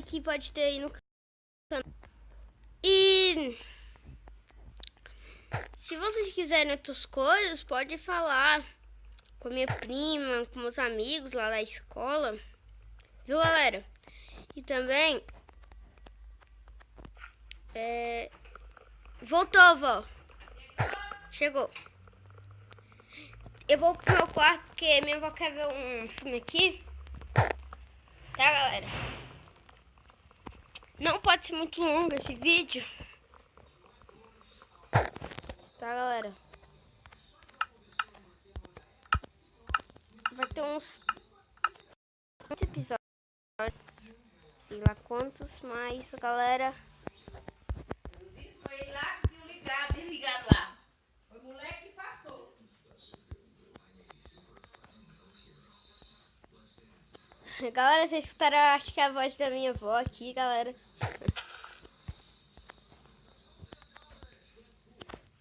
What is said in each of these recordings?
que pode ter aí no canal. E se vocês quiserem outras coisas, pode falar com a minha prima, com meus amigos lá da escola. Viu, galera? E também... Voltou, vó. Chegou. Eu vou pro meu quarto porque minha avó quer ver um filme aqui. Tá, galera? Não pode ser muito longo esse vídeo. Tá, galera? Vai ter uns 30 episódios. Sei lá quantos, mas, galera... Foi lá, desligado lá. Foi o moleque que passou. Galera, vocês escutaram, acho que a voz da minha avó aqui, galera.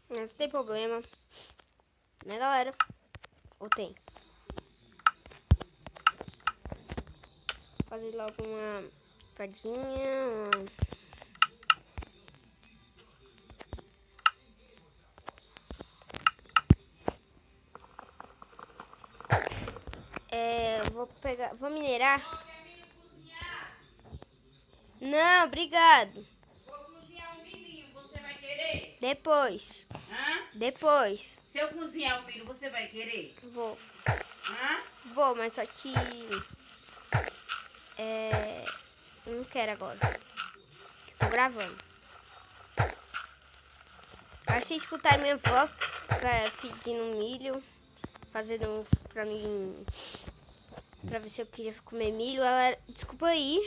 Não tem problema. Né, galera? Ou tem? Fazer logo uma fadinha. Vou minerar. Não, obrigado. Vou cozinhar um milhinho, você vai querer? Depois. Hã? Depois. Se eu cozinhar o milho, você vai querer? Vou. Hã? Vou, mas só que... não quero agora. Estou gravando. Aí se escutar minha avó pedindo milho, fazendo pra mim... Pra ver se eu queria comer milho. Ela... Desculpa aí.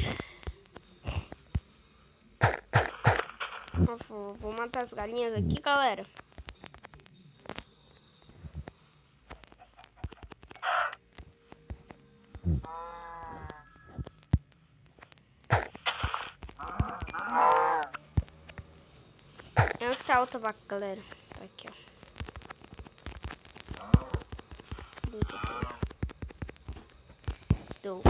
Vou matar as galinhas aqui, galera. Onde tá a outra vaca, galera? Tá aqui, ó. Dou.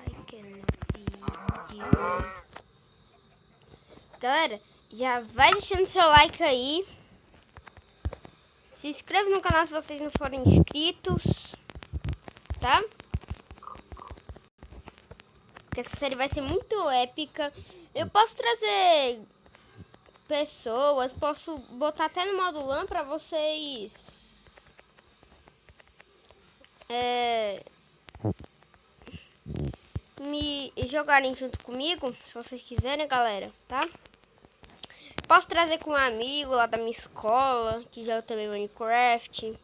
Like no vídeo. Galera, já vai deixando seu like aí. Se inscreva no canal se vocês não forem inscritos. Tá? Porque essa série vai ser muito épica. Eu posso trazer pessoas, posso botar até no modo LAN pra vocês me jogarem junto comigo, se vocês quiserem, galera, tá? Posso trazer com um amigo lá da minha escola, que joga também Minecraft.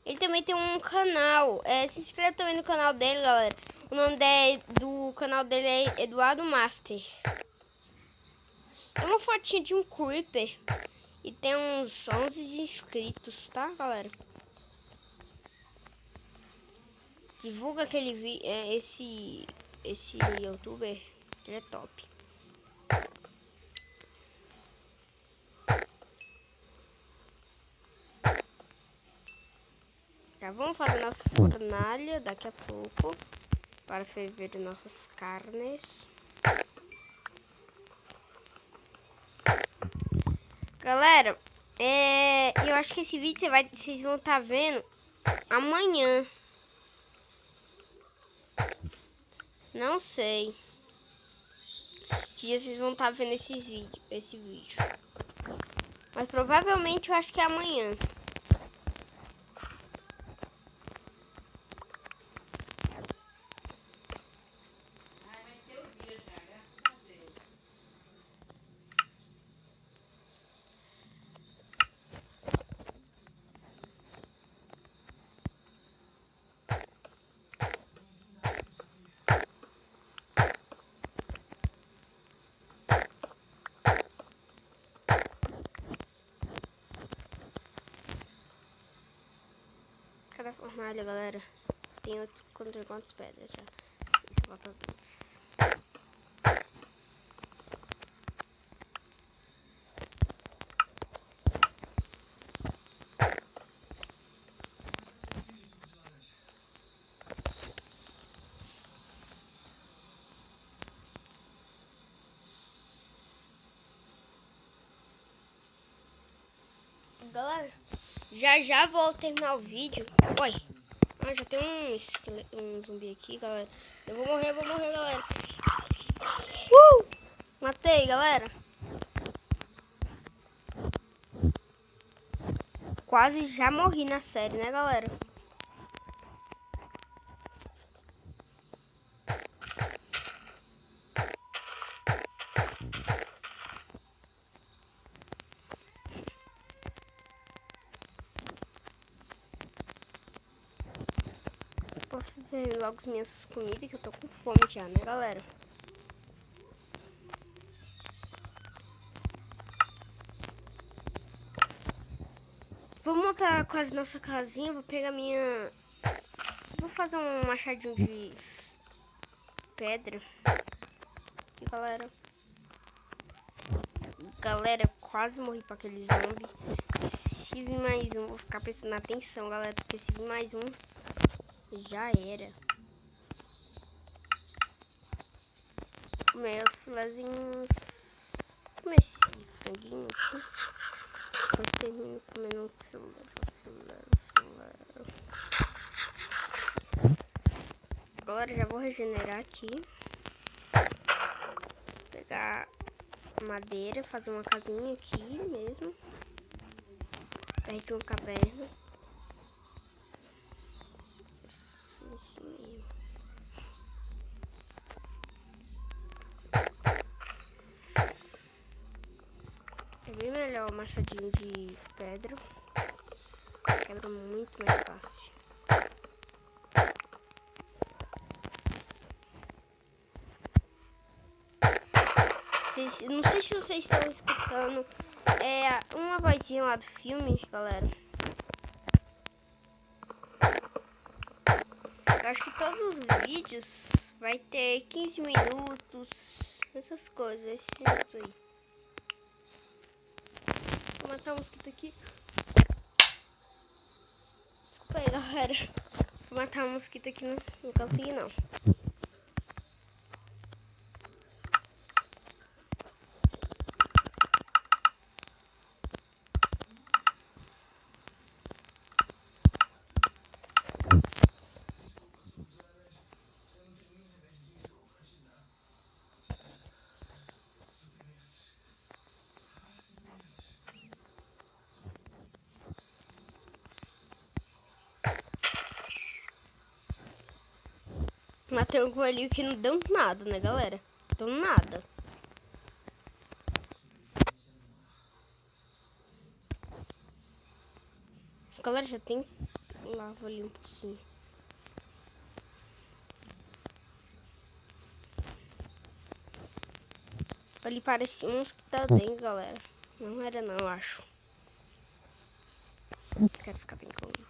Ele também tem um canal, se inscreva também no canal dele, galera. O nome do canal dele é Eduardo Master. É uma fotinha de um Creeper. E tem uns 11 inscritos, tá, galera? Divulga aquele esse youtuber, que ele é top. Já vamos fazer nossa fornalha daqui a pouco. Para ferver nossas carnes. Galera, eu acho que esse vídeo vocês vão estar vendo amanhã. Não sei que dia vocês vão estar vendo esse vídeo. Mas provavelmente eu acho que é amanhã. Cada fornalha, galera, tem outro contra quantas pedras já. Vocês botam todos. Galera, já vou terminar o vídeo. Oi. Ah, já tem um zumbi aqui, galera. Eu vou morrer, galera. Matei, galera. Quase já morri na série, né, galera? Posso ver logo as minhas comidas, que eu tô com fome já, né, galera? Vou montar quase nossa casinha, vou pegar minha... Vou fazer um machadinho de pedra. E galera, quase morri pra aquele zombie. Se vir mais um, vou ficar prestando atenção, galera, porque se vir mais um, já era. Meus filezinhos. Comer esse franguinho aqui. Depois termino comendo um filé. Agora já vou regenerar aqui. Pegar madeira, fazer uma casinha aqui mesmo. Perde uma caverna. Assim mesmo. É bem melhor o machadinho de pedra. Quebra muito mais fácil. Não sei se vocês estão escutando uma vozinha lá do filme, galera. Eu acho que todos os vídeos vai ter 15 minutos, essas coisas, esse jeito aí. Vou matar um mosquito aqui. Desculpa aí, galera. Vou matar um mosquito aqui, não consegui não. Matei um coelhinho que não deu nada, né, galera? Deu nada. Galera, já tem lava ali um pouquinho. Ali parecia uns que tá dentro, galera. Não era não, eu acho. Quero ficar bem com isso.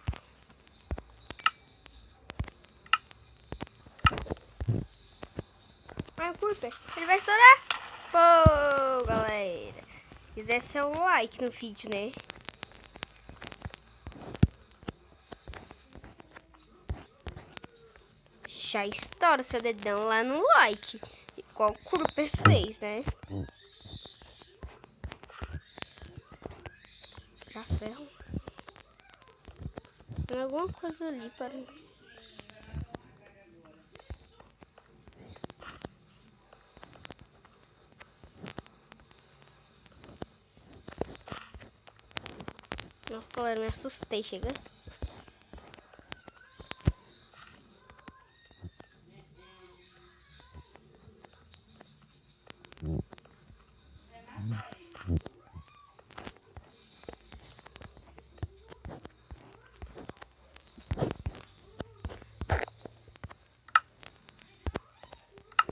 Ai, curta. Ele vai estourar. Pô, galera. Se der seu like no vídeo, né? Já estoura seu dedão lá no like. Igual o Cooper fez, né? Já ferro. Tem alguma coisa ali para... Nossa, galera, me assustei, chega.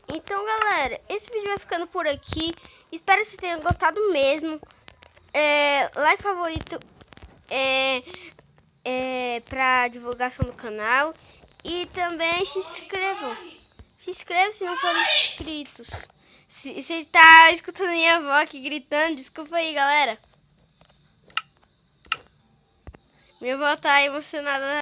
Então, galera, esse vídeo vai ficando por aqui. Espero que vocês tenham gostado mesmo. Like, favorito pra divulgação do canal. E também se inscrevam. Se inscrevam se não forem inscritos. Se você tá escutando minha avó aqui gritando, desculpa aí, galera. Minha avó tá emocionada.